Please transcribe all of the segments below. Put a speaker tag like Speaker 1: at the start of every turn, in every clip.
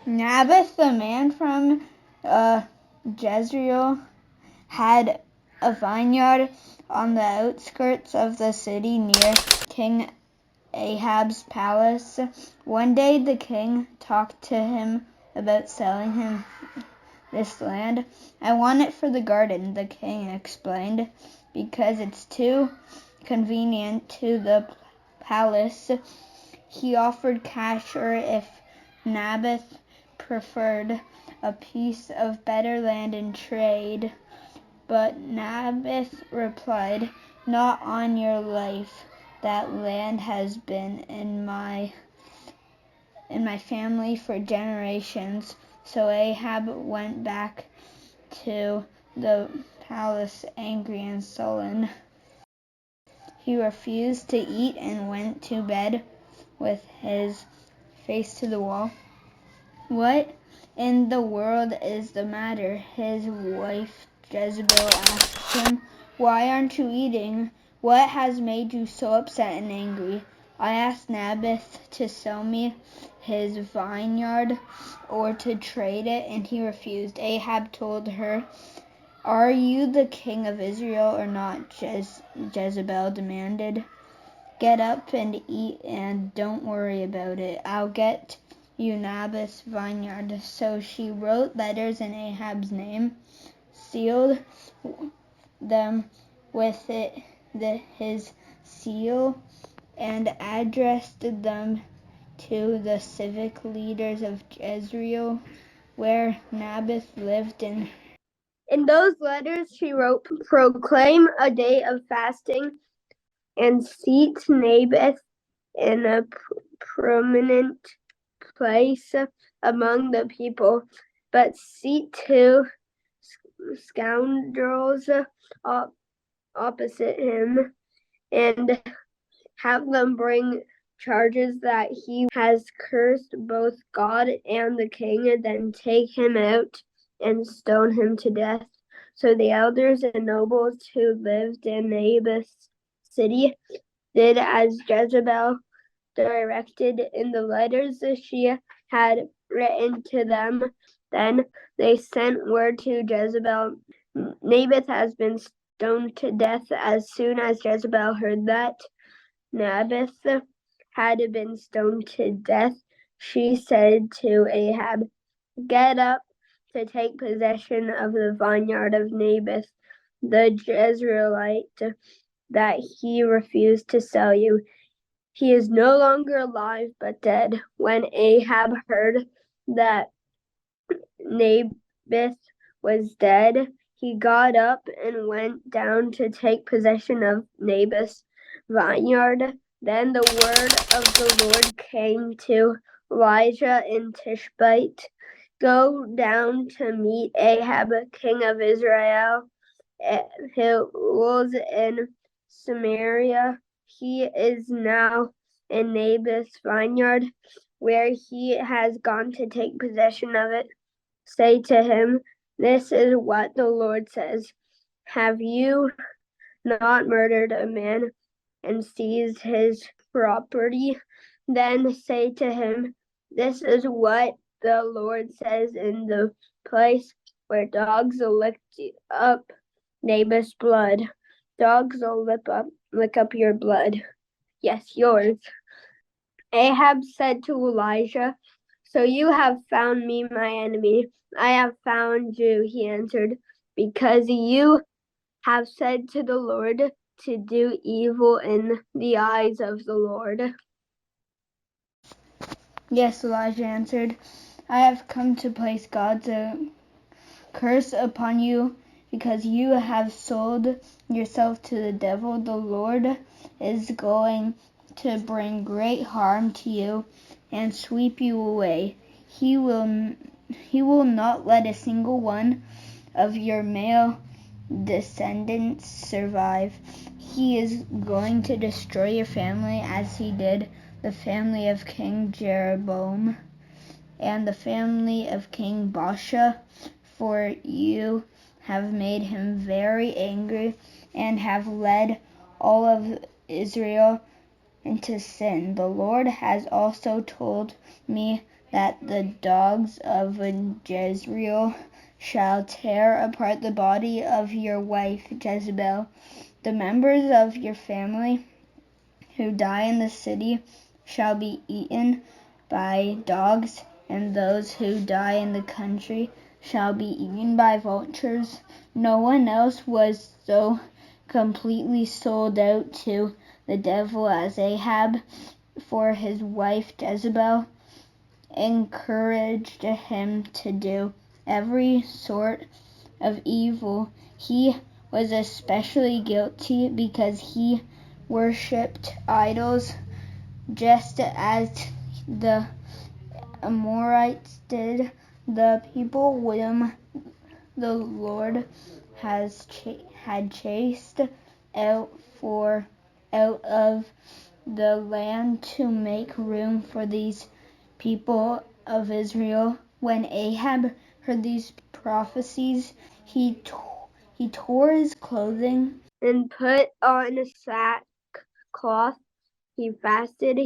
Speaker 1: Naboth, the man from Jezreel, had a vineyard on the outskirts of the city near King Ahab's palace. One day the king talked to him about selling him this land. "I want it for the garden," the king explained, "because it's too convenient to the palace." He offered cash, or if Naboth preferred, a piece of better land in trade. But Naboth replied, "Not on your life. That land has been in my family for generations." So Ahab went back to the palace angry and sullen. He refused to eat and went to bed with his face to the wall. "What in the world is the matter?" his wife Jezebel asked him. "Why aren't you eating? What has made you so upset and angry?" "I asked Naboth to sell me his vineyard or to trade it, and he refused." Ahab told her. "Are you the king of Israel or not?" Jezebel demanded. "Get up and eat, and don't worry about it. I'll get you Naboth's vineyard." So she wrote letters in Ahab's name, sealed them with his seal, and addressed them to the civic leaders of Jezreel, where Naboth lived. In those letters she wrote, "Proclaim a day of fasting and seat Naboth in a prominent place among the people, but seat two scoundrels opposite him, and have them bring charges that he has cursed both God and the king, then take him out and stone him to death." So the elders and nobles who lived in Naboth's city did as Jezebel directed in the letters she had written to them. Then they sent word to Jezebel, "Naboth has been stoned to death." As soon as Jezebel heard that Naboth had been stoned to death, she said to Ahab, "Get up to take possession of the vineyard of Naboth the Jezreelite that he refused to sell you. He is no longer alive, but dead." When Ahab heard that Naboth was dead, he got up and went down to take possession of Naboth's vineyard. Then the word of the Lord came to Elijah in Tishbite, "Go down to meet Ahab, king of Israel, who rules in Samaria. He is now in Naboth's vineyard, where he has gone to take possession of it. Say to him, 'This is what the Lord says. Have you not murdered a man and seized his property?' Then say to him, 'This is what the Lord says: in the place where dogs lick up Naboth's blood, dogs will lick up your blood. Yes, yours.'" Ahab said to Elijah, "So you have found me, my enemy." "I have found you," he answered, "because you have said to the Lord to do evil in the eyes of the Lord." "Yes," Elijah answered, "I have come to place God's curse upon you, because you have sold yourself to the devil. The Lord is going to bring great harm to you and sweep you away. He will not let a single one of your male descendants survive. He is going to destroy your family as he did the family of King Jeroboam and the family of King Baasha, for you have made him very angry and have led all of Israel into sin. The Lord has also told me that the dogs of Jezreel shall tear apart the body of your wife Jezebel. The members of your family who die in the city shall be eaten by dogs, and those who die in the country shall be eaten by vultures. No one else was so completely sold out to the devil as Ahab, for his wife Jezebel encouraged him to do every sort of evil. He was especially guilty because he worshipped idols, just as the Amorites did, the people whom the Lord had chased out of the land to make room for these people of Israel. When Ahab heard these prophecies, he tore his clothing and put on sackcloth. He fasted.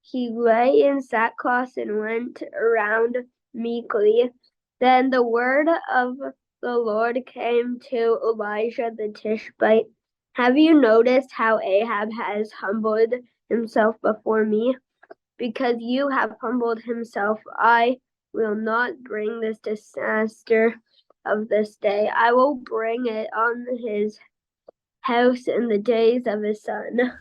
Speaker 1: He lay in sackcloth and went around meekly. Then the word of the Lord came to Elijah the Tishbite. Have you noticed how Ahab has humbled himself before me? Because you have humbled himself, I will not bring this disaster of this day. I will bring it on his house in the days of his son.